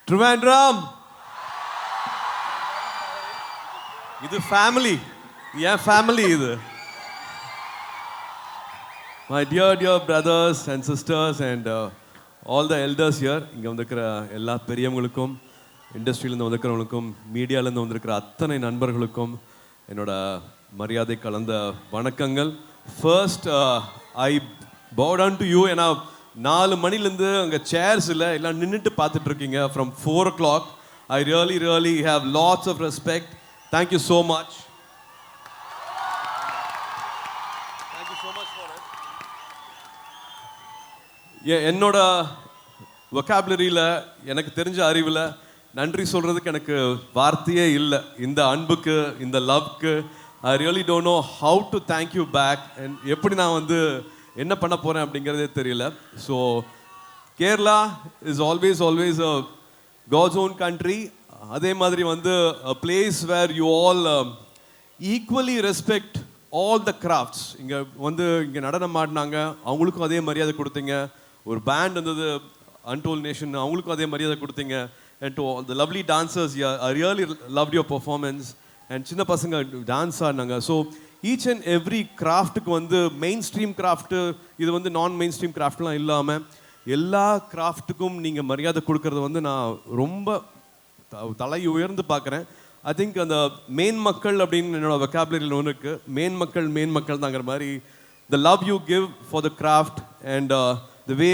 Trivandrum, இது family, ஏன் family இது. My dear brothers and sisters and all the elders here, இங்கே வந்திருக்கிற எல்லா பெரியவங்களுக்கும், இண்டஸ்ட்ரியிலேருந்து வந்திருக்கிறவங்களுக்கும், மீடியாவிலேருந்து வந்திருக்கிற அத்தனை நண்பர்களுக்கும் என்னோட மரியாதை கலந்த வணக்கங்கள். First I bow down to you. ஏன்னா 4 மணிலேருந்து அங்கே சேர்ஸ் இல்லை, எல்லாம் நின்றுட்டு பார்த்துட்டு இருக்கீங்க from 4 o'clock. I really have lots of respect. Thank you so much. Thank you so much for it. என்னோட வொக்காபுலரியில் எனக்கு தெரிஞ்ச அறிவில் நன்றி சொல்கிறதுக்கு எனக்கு வார்த்தையே இல்லை. இந்த அன்புக்கு, இந்த லவ்க்கு I really don't know how to thank you back. and எப்படி நான் வந்து என்ன பண்ண போகிறேன் அப்படிங்கிறதே தெரியல. So Kerala is always a God's own country. அதே மாதிரி வந்து a place where you all equally respect all the crafts. இங்கே வந்து இங்கே நடனம் ஆடினாங்க, அவங்களுக்கும் அதே மரியாதை கொடுத்தீங்க. ஒரு பேண்ட் வந்தது அன்டோல்ட் நேஷன், அவங்களுக்கும் அதே மரியாதை கொடுத்தீங்க. and to all the lovely dancers, I really loved your performance. and சின்ன பசங்க டான்ஸ் ஆடினாங்க. ஸோ ஈச் அண்ட் எவ்ரி கிராஃப்ட்டுக்கு வந்து மெயின் ஸ்ட்ரீம் கிராஃப்ட்டு, இது வந்து நான் மெயின் ஸ்ட்ரீம் கிராஃப்ட்லாம் இல்லாமல் எல்லா கிராஃப்ட்டுக்கும் நீங்கள் மரியாதை கொடுக்கறது வந்து நான் ரொம்ப தலை உயர்ந்து பார்க்குறேன். ஐ திங்க் அந்த மெயின் மக்கள் அப்படின்னு என்னோட வெக்காபுலரியில் ஒன்று இருக்குது. மெயின் மக்கள் தாங்கிற மாதிரி the love you give for the craft and the way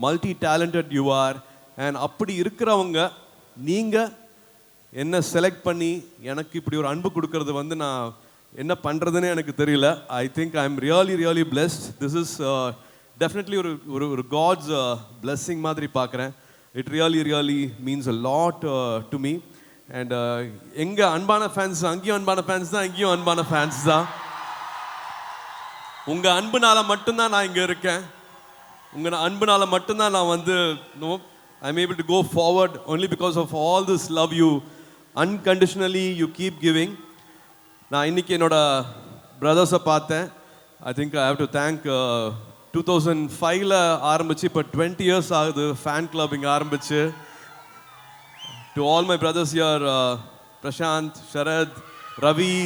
multi talented you are. and அப்படி இருக்கிறவங்க நீங்கள் என்ன செலக்ட் பண்ணி எனக்கு இப்படி ஒரு அன்பு கொடுக்கறது வந்து நான் என்ன பண்ணுறதுன்னு எனக்கு தெரியல. ஐ think I am really blessed. This is definitely ஒரு காட்ஸ் பிளெஸ்ஸிங் மாதிரி பார்க்குறேன். It really means a lot to me. And எங்கே அன்பான ஃபேன்ஸ், அங்கேயும் அன்பான ஃபேன்ஸ் தான், இங்கேயும் அன்பான ஃபேன்ஸ் தான். உங்கள் அன்புனால மட்டும்தான் நான் இங்கே இருக்கேன். உங்கள் அன்புனால மட்டும்தான் நான் வந்து I am able to go forward only because of all this love you unconditionally you keep giving. நான் இன்றைக்கி என்னோட பிரதர்ஸை பார்த்தேன். I think I have to thank 2005 ஆரம்பிச்சு இப்போ 20 years ஆகுது ஃபேன் கிளப் இங்கே ஆரம்பிச்சு. To all my brothers here, Prashanth, Sharath, Ravi,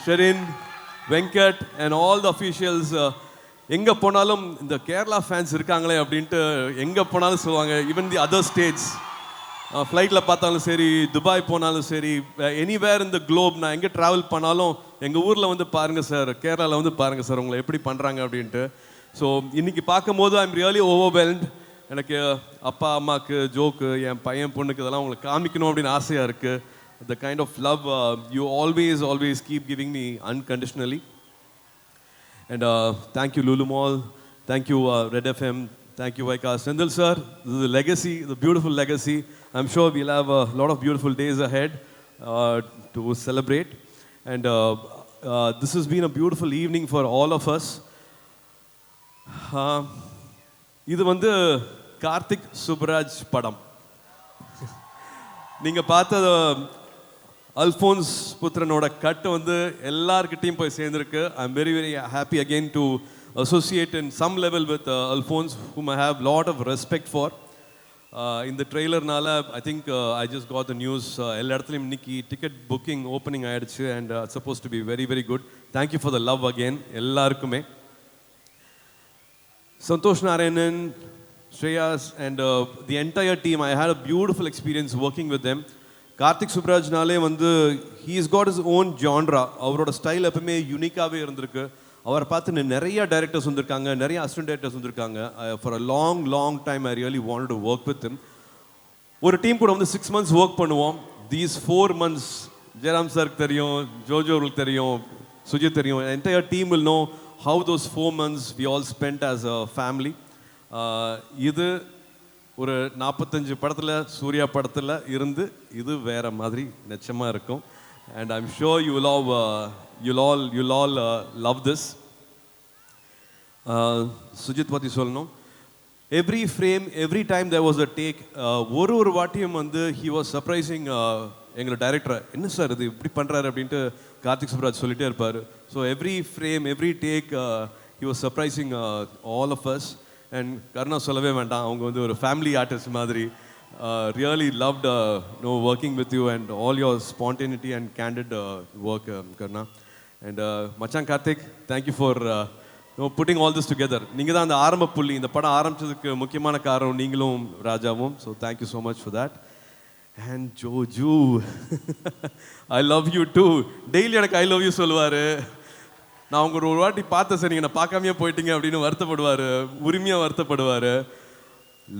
Sherin, Venkat and all the officials. எங்கே போனாலும் இந்த கேரளா ஃபேன்ஸ் இருக்காங்களே அப்படின்ட்டு எங்கே போனாலும் சொல்லுவாங்க. ஈவன் தி அதர் ஸ்டேட்ஸ், ஃப்ளைட்டில் பார்த்தாலும் சரி, துபாய் போனாலும் சரி, எனிவேர் இந்த குளோப், நான் எங்கே ட்ராவல் பண்ணாலும் எங்கள் ஊரில் வந்து பாருங்கள் சார், கேரளாவில் வந்து பாருங்கள் சார் உங்களை எப்படி பண்ணுறாங்க அப்படின்ட்டு. ஸோ இன்றைக்கி பார்க்கும்போது ஐ எம் ரியலி ஓவர்வெல்ம்ட். எனக்கு அப்பா அம்மாவுக்கு ஜோக்கு, என் பையன் பொண்ணுக்கு இதெல்லாம் உங்களுக்கு காமிக்கணும் அப்படின்னு ஆசையாக இருக்குது. The kind of love you always keep giving me unconditionally. And thank you Lulu Mall, thank you Red FM, thank you Vaika Sendil sir. This is a legacy, the beautiful legacy. I'm sure we'll have a lot of beautiful days ahead to celebrate. And this has been a beautiful evening for all of us. இது வந்து கார்த்திக் சுப்ராஜ் படம். நீங்கள் பார்த்த அல்ஃபோன்ஸ் புத்திரனோட கட்டு வந்து எல்லார்கிட்டையும் போய் சேர்ந்துருக்கு. I am very happy again to associate in some level with Alphonse, whom I have lot of respect for. இந்த ட்ரெய்லர்னால I think I just got the news, எல்லா இடத்துலையும் இன்னைக்கு டிக்கெட் புக்கிங் ஓப்பனிங் ஆகிடுச்சு. And supposed to be very good. Thank you for the love again எல்லாருக்குமே. Santhosh Narayanan, Shreyas and the entire team, I had a beautiful experience working with them. Karthik சுப்ராஜ்னாலே வந்து he is god is own genre. அவரோட style எப்பவுமே யூனிக்காகவே இருந்திருக்கு. அவரை பார்த்து நிறைய டைரக்டர்ஸ் வந்திருக்காங்க, நிறைய அசிஸ்டன்ட் டைரக்டர்ஸ் வந்திருக்காங்க. For a long time I really wanted to work with him. ஒரு டீம் கூட வந்து 6 months ஒர்க் பண்ணுவோம். தீஸ் 4 months ஜெயராம் சாருக்கு தெரியும், ஜோஜோருக்கு தெரியும், சுஜித் தெரியும். Entire team will know how those 4 months we all spent as a family. இது ஒரு 45 படத்தில், சூர்யா படத்தில் இருந்து இது வேறு மாதிரி நிச்சயமாக இருக்கும். And I'm sure you'll all love this. Sujith பற்றி சொல்லணும். Every frame, every time there was a take. ஒரு வாட்டியும் வந்து he was surprising எங்களோட டைரக்டரை. என்ன சார் இது இப்படி பண்ணுறாரு அப்படின்ட்டு கார்த்திக் சுப்ராஜ் சொல்லிகிட்டே இருப்பார். So every frame, every take he was surprising all of us. And Karuna சொல்லவே வேண்டாம், அவங்க வந்து ஒரு ஃபேமிலி ஆர்டிஸ்ட் மாதிரி. Really loved working with you and all your spontaneity and candid work, Karna. And Machan Karthik, thank you for putting all this together. நீங்கள் தான் அந்த ஆரம்ப புள்ளி, இந்த படம் ஆரம்பிச்சதுக்கு முக்கியமான காரணம் நீங்களும் ராஜாவும். So thank you so much for that. And Joju, I love you too. Daily எனக்கு I love you சொல்லுவாரு. நான் உங்க ஒரு வாட்டி பார்த்தேன் சார், நீங்கள் நான் பார்க்காமையே போயிட்டீங்க அப்படின்னு வருத்தப்படுவார், உரிமையாக வருத்தப்படுவார்.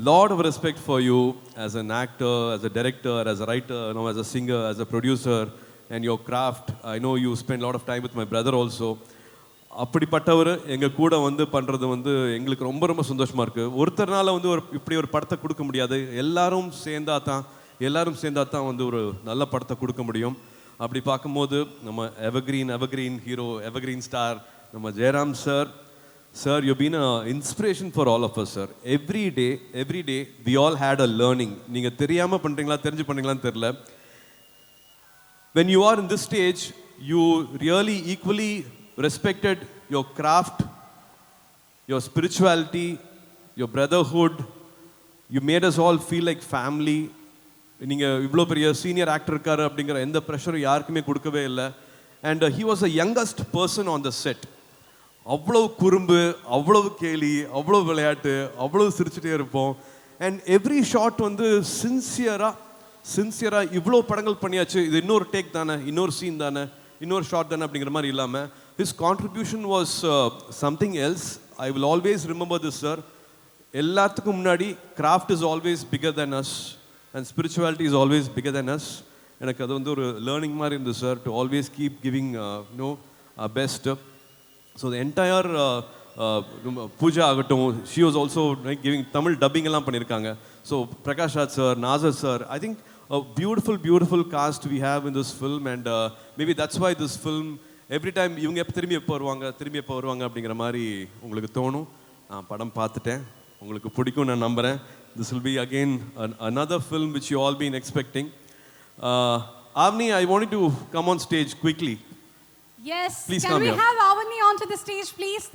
Lot of respect for you as an actor, as a director, as a writer, as a singer, as a producer, and your craft. I know you spend a lot of time with my brother also. அப்படிப்பட்டவர் எங்கள் கூட வந்து பண்ணுறது வந்து எங்களுக்கு ரொம்ப ரொம்ப சந்தோஷமாக இருக்குது. ஒருத்தர்னால வந்து இப்படி ஒரு படத்தை கொடுக்க முடியாது, எல்லாரும் சேர்ந்தா தான் வந்து ஒரு நல்ல படத்தை கொடுக்க முடியும். அப்படி பார்க்கும்போது நம்ம எவர்கிரீன் ஹீரோ, எவர்கிரீன் ஸ்டார் நம்ம Jayaram sir. Sir, you've been an inspiration for all of us, sir. Every day, we all had a learning. நீங்கள் தெரியாமல் பண்ணுறீங்களா தெரிஞ்சு பண்ணுறீங்களான்னு தெரியல. When you are in this stage, you really equally respected your craft, your spirituality, your brotherhood. You made us all feel like family. நீங்கள் இவ்வளோ பெரிய senior actor இருக்காரு அப்படிங்கிற எந்த ப்ரெஷரும் யாருக்குமே கொடுக்கவே இல்லை. And he was the youngest person on the set. அவ்வளோ குறும்பு, அவ்வளவு கேலி, அவ்வளோ விளையாட்டு, அவ்வளோ சிரிச்சுட்டே இருப்போம். அண்ட் எவ்ரி ஷாட் வந்து சின்சியராக இவ்வளோ படங்கள் பண்ணியாச்சு, இது இன்னொரு டேக் தானே, இன்னொரு சீன் தானே, இன்னொரு ஷாட் தானே அப்படிங்கிற மாதிரி இல்லாமல் his contribution was something else. I will always remember this sir. எல்லாத்துக்கும் முன்னாடி craft is always bigger than us and spirituality is always bigger than us. எனக்கு அது வந்து ஒரு லேர்னிங் மாதிரி இருந்தது sir, to always keep giving best. So the entire Pooja ஆகட்டும், she was also giving Tamil dubbing எல்லாம் பண்ணியிருக்காங்க. So Prakash Raj sir, Nazar sir, I think a beautiful cast we have in this film, and maybe that's why this film every time இவங்க திரும்பி எப்போ வருவாங்க அப்படிங்கிற மாதிரி உங்களுக்கு தோணும். நான் படம் பார்த்துட்டேன், உங்களுக்கு பிடிக்கும் நான் நம்புகிறேன். This will be again another film which you all been expecting. Avni, I wanted to come on stage quickly. Yes, please can we have Avani onto the stage please?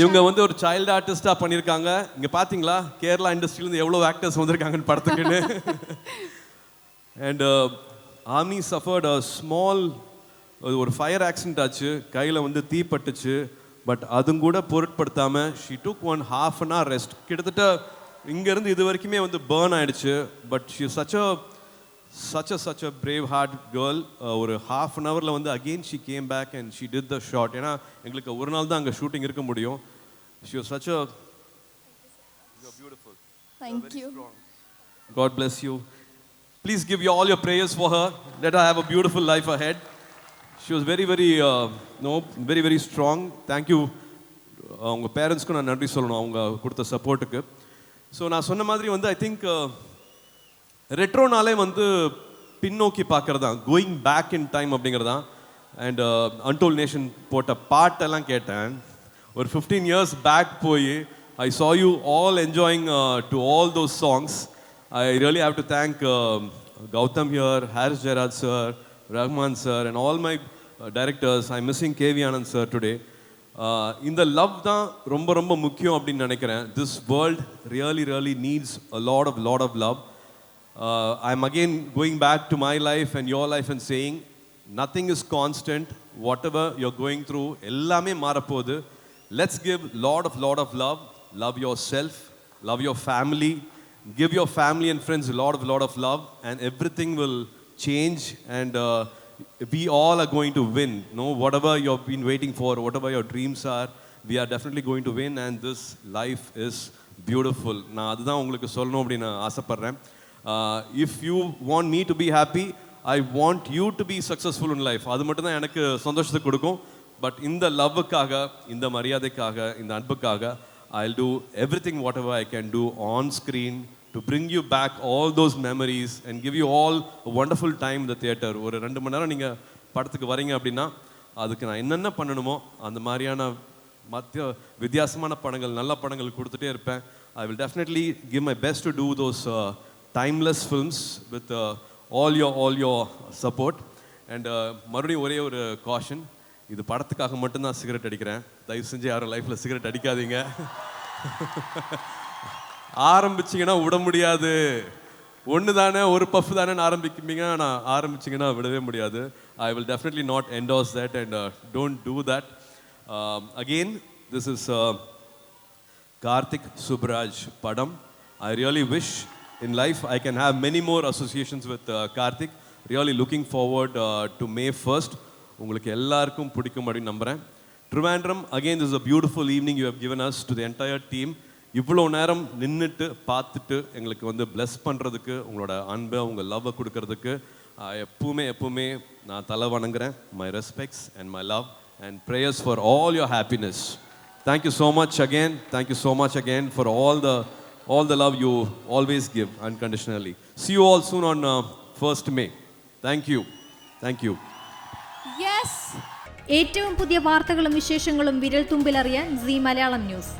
இவங்க வந்து ஒரு சைல்டு ஆர்டிஸ்டா பண்ணிருக்காங்க. இங்க பாத்தீங்களா கேரளா இண்டஸ்ட்ரியில இருந்து எவ்வளவு ஆக்டர்ஸ் வந்திருக்காங்கன்னு படத்துக்குன்னு. அண்ட் ஆமி சஃபர்ட் அ ஸ்மால் ஒரு ஃபயர் ஆக்சிடென்ட் ஆச்சு, கையில வந்து தீ பட்டுச்சு. பட் அதுவும் கூட பொருட்படுத்தாம she took 1/2 an hour rest. கிட்டத்தட்ட இங்க இருந்து இது வரைக்குமே வந்து பர்ன் ஆயிடுச்சு. But she is such a brave heart girl. ஒரு 1/2 an hourல வந்து again she came back and she did the shot. ஏன்னா எங்களுக்கு ஒரு நாள் தான் அங்கே ஷூட்டிங் இருக்க முடியும். She was such a you're beautiful. Thank you. God bless you. Please give you all your prayers for her. Let her have a beautiful life ahead. She was very strong. Thank you. அவங்க பேரண்ட்ஸ்க்கு நான் நன்றி சொல்லணும் அவங்க கொடுத்த சப்போர்ட்டுக்கு. So நான் சொன்ன மாதிரி வந்து ஐ திங்க் ரெட்ரோனாலே வந்து பின்னோக்கி பார்க்கறது தான், கோயிங் பேக் இன் டைம் அப்படிங்கிறது தான். அண்ட் அன்டோல் நேஷன் போட்ட பாட்டெல்லாம் கேட்டேன். ஒரு 15 years பேக் போய் ஐ saw you all enjoying to all those songs. I really have to thank Gautam here, Haris Jairaj sir, Rahman sir and all my directors. I'm missing KV Anand sir today. இந்த love தான் ரொம்ப ரொம்ப முக்கியம் அப்படின்னு நினைக்கிறேன். This world really needs a lot of love. I'm again going back to my life and your life and saying nothing is constant. Whatever you're going through, ellame marapodhu. Let's give lot of love. Love yourself, love your family. Give your family and friends a lot of love, and everything will change, and we all are going to win. Whatever you've been waiting for, whatever your dreams are, we are definitely going to win, and this life is beautiful. நான் அதுதான் உங்களுக்கு சொல்லணும் அப்படின்னு ஆசைப்படுறேன். If you want me to be happy, I want you to be successful in life. அது மட்டும் தான் எனக்கு சந்தோஷத்தை கொடுக்கும். பட் இந்த லவ்வுக்காக, இந்த மரியாதைக்காக, இந்த அன்புக்காக I'll do everything whatever I can do on screen to bring you back all those memories and give you all a wonderful time in the theater. ஒரு 2 மணி நேரம் நீங்கள் படத்துக்கு வரீங்க அப்படின்னா அதுக்கு நான் என்னென்ன பண்ணணுமோ அந்த மாதிரியான வித்தியாசமான படங்கள், நல்ல படங்கள் கொடுத்துட்டே இருப்பேன். I will definitely give my best to do those timeless films with all your support. And மறுபடியும் ஒரே ஒரு காஷன், இது படத்துக்காக மட்டும்தான் சிகரெட் அடிக்கிறேன். தயவு செஞ்சு யாரும் லைஃப்பில் சிகரெட் அடிக்காதீங்க. ஆரம்பிச்சிங்கன்னா விட முடியாது. ஒன்று தானே ஒரு பஃப் தானே ஆரம்பிக்கும்பீங்க, நான் ஆரம்பிச்சிங்கன்னா விடவே முடியாது. I will definitely not endorse that and don't do that. Again this is Karthik Subraj Padam. I really wish in life I can have many more associations with Karthik. Really looking forward to May 1st. உங்களுக்கு எல்லாருக்கும் பிடிக்கும் அப்படின்னு நம்புகிறேன். Trivandrum, again this is a beautiful evening you have given us to the entire team. இவ்வளோ நேரம் நின்றுட்டு பார்த்துட்டு எங்களுக்கு வந்து bless பண்ணுறதுக்கு, உங்களோட அன்பை உங்கள் லவ்வை கொடுக்கறதுக்கு எப்பவுமே நான் தலை வணங்குறேன். My respects and my love and prayers for all your happiness. Thank you so much again. Thank you so much again for all the love you always give unconditionally. See you all soon on 1st May. Thank you. Thank you. Yes. ഏറ്റവും പുതിയ വാർത്തകളും വിശേഷങ്ങളും വിരൽ തുമ്പിലറിയാൻ see Malayalam news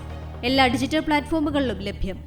എല്ലാ digital പ്ലാറ്റ്ഫോമുകളിലും ലഭ്യം.